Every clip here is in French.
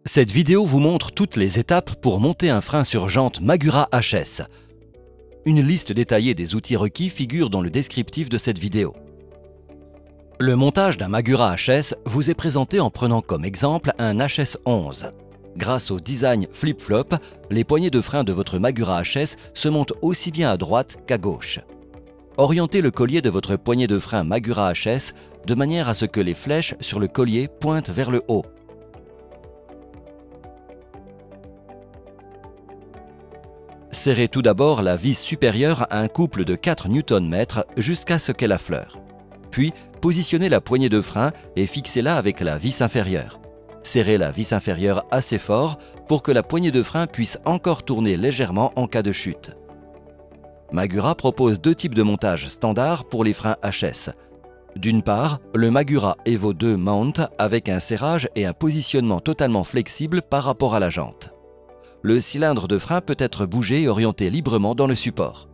Cette vidéo vous montre toutes les étapes pour monter un frein sur jante Magura HS. Une liste détaillée des outils requis figure dans le descriptif de cette vidéo. Le montage d'un Magura HS vous est présenté en prenant comme exemple un HS11. Grâce au design flip-flop, les poignées de frein de votre Magura HS se montent aussi bien à droite qu'à gauche. Orientez le collier de votre poignée de frein Magura HS de manière à ce que les flèches sur le collier pointent vers le haut. Serrez tout d'abord la vis supérieure à un couple de 4 Nm jusqu'à ce qu'elle affleure. Puis, positionnez la poignée de frein et fixez-la avec la vis inférieure. Serrez la vis inférieure assez fort pour que la poignée de frein puisse encore tourner légèrement en cas de chute. Magura propose deux types de montage standard pour les freins HS. D'une part, le Magura Evo 2 Mount avec un serrage et un positionnement totalement flexible par rapport à la jante. Le cylindre de frein peut être bougé et orienté librement dans le support.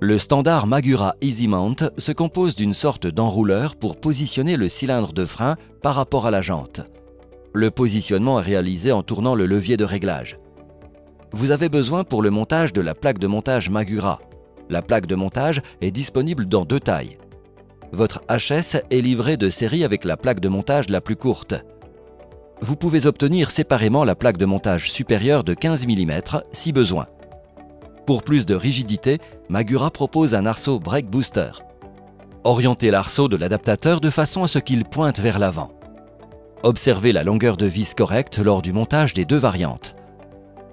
Le standard Magura Easy Mount se compose d'une sorte d'enrouleur pour positionner le cylindre de frein par rapport à la jante. Le positionnement est réalisé en tournant le levier de réglage. Vous avez besoin pour le montage de la plaque de montage Magura. La plaque de montage est disponible dans deux tailles. Votre HS est livré de série avec la plaque de montage la plus courte. Vous pouvez obtenir séparément la plaque de montage supérieure de 15 mm si besoin. Pour plus de rigidité, Magura propose un arceau Brake Booster. Orientez l'arceau de l'adaptateur de façon à ce qu'il pointe vers l'avant. Observez la longueur de vis correcte lors du montage des deux variantes.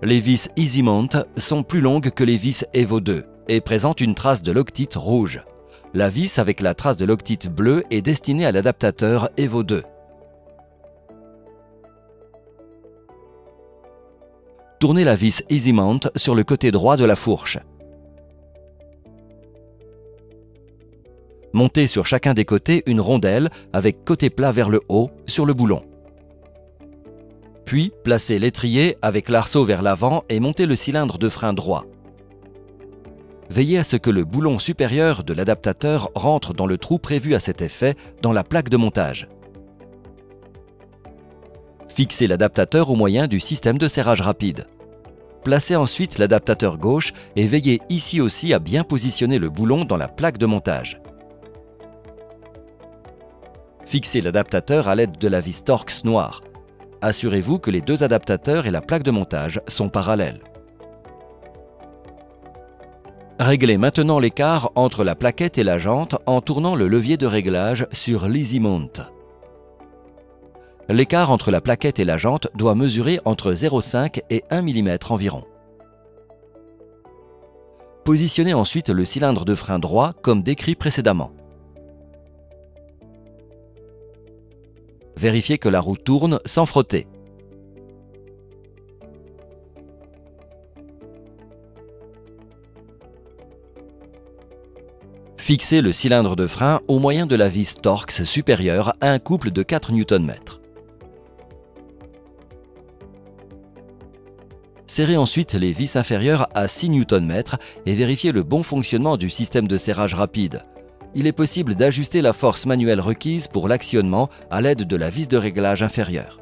Les vis Easy Mount sont plus longues que les vis Evo 2 et présentent une trace de loctite rouge. La vis avec la trace de loctite bleue est destinée à l'adaptateur Evo 2. Tournez la vis Easy Mount sur le côté droit de la fourche. Montez sur chacun des côtés une rondelle avec côté plat vers le haut sur le boulon. Puis, placez l'étrier avec l'arceau vers l'avant et montez le cylindre de frein droit. Veillez à ce que le boulon supérieur de l'adaptateur rentre dans le trou prévu à cet effet dans la plaque de montage. Fixez l'adaptateur au moyen du système de serrage rapide. Placez ensuite l'adaptateur gauche et veillez ici aussi à bien positionner le boulon dans la plaque de montage. Fixez l'adaptateur à l'aide de la vis Torx noire. Assurez-vous que les deux adaptateurs et la plaque de montage sont parallèles. Réglez maintenant l'écart entre la plaquette et la jante en tournant le levier de réglage sur l'Easy Mount. L'écart entre la plaquette et la jante doit mesurer entre 0,5 et 1 mm environ. Positionnez ensuite le cylindre de frein droit comme décrit précédemment. Vérifiez que la roue tourne sans frotter. Fixez le cylindre de frein au moyen de la vis Torx supérieure à un couple de 4 Nm. Serrez ensuite les vis inférieures à 6 Nm et vérifiez le bon fonctionnement du système de serrage rapide. Il est possible d'ajuster la force manuelle requise pour l'actionnement à l'aide de la vis de réglage inférieure.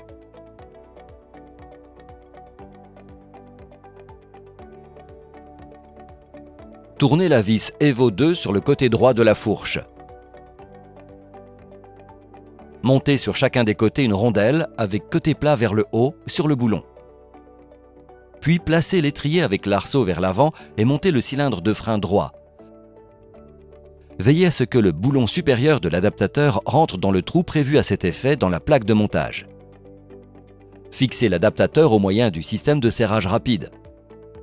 Tournez la vis Evo 2 sur le côté droit de la fourche. Montez sur chacun des côtés une rondelle avec côté plat vers le haut sur le boulon. Puis placez l'étrier avec l'arceau vers l'avant et montez le cylindre de frein droit. Veillez à ce que le boulon supérieur de l'adaptateur rentre dans le trou prévu à cet effet dans la plaque de montage. Fixez l'adaptateur au moyen du système de serrage rapide.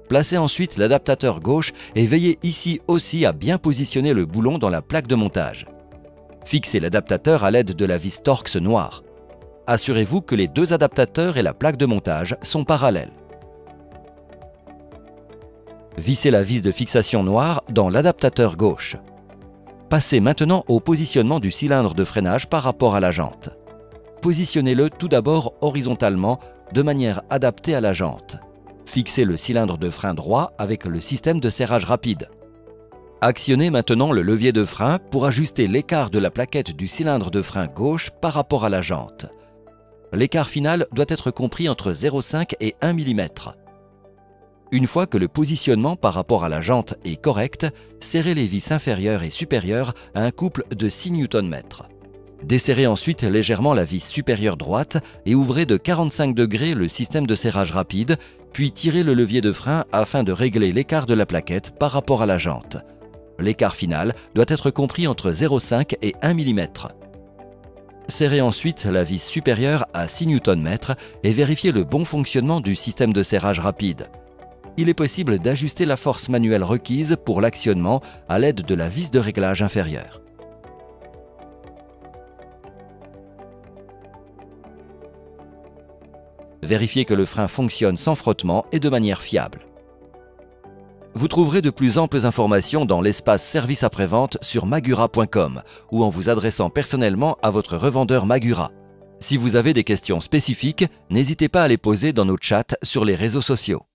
Placez ensuite l'adaptateur gauche et veillez ici aussi à bien positionner le boulon dans la plaque de montage. Fixez l'adaptateur à l'aide de la vis Torx noire. Assurez-vous que les deux adaptateurs et la plaque de montage sont parallèles. Vissez la vis de fixation noire dans l'adaptateur gauche. Passez maintenant au positionnement du cylindre de freinage par rapport à la jante. Positionnez-le tout d'abord horizontalement de manière adaptée à la jante. Fixez le cylindre de frein droit avec le système de serrage rapide. Actionnez maintenant le levier de frein pour ajuster l'écart de la plaquette du cylindre de frein gauche par rapport à la jante. L'écart final doit être compris entre 0,5 et 1 mm. Une fois que le positionnement par rapport à la jante est correct, serrez les vis inférieures et supérieures à un couple de 6 Nm. Desserrez ensuite légèrement la vis supérieure droite et ouvrez de 45 degrés le système de serrage rapide, puis tirez le levier de frein afin de régler l'écart de la plaquette par rapport à la jante. L'écart final doit être compris entre 0,5 et 1 mm. Serrez ensuite la vis supérieure à 6 Nm et vérifiez le bon fonctionnement du système de serrage rapide. Il est possible d'ajuster la force manuelle requise pour l'actionnement à l'aide de la vis de réglage inférieure. Vérifiez que le frein fonctionne sans frottement et de manière fiable. Vous trouverez de plus amples informations dans l'espace service après-vente sur magura.com ou en vous adressant personnellement à votre revendeur Magura. Si vous avez des questions spécifiques, n'hésitez pas à les poser dans nos chats sur les réseaux sociaux.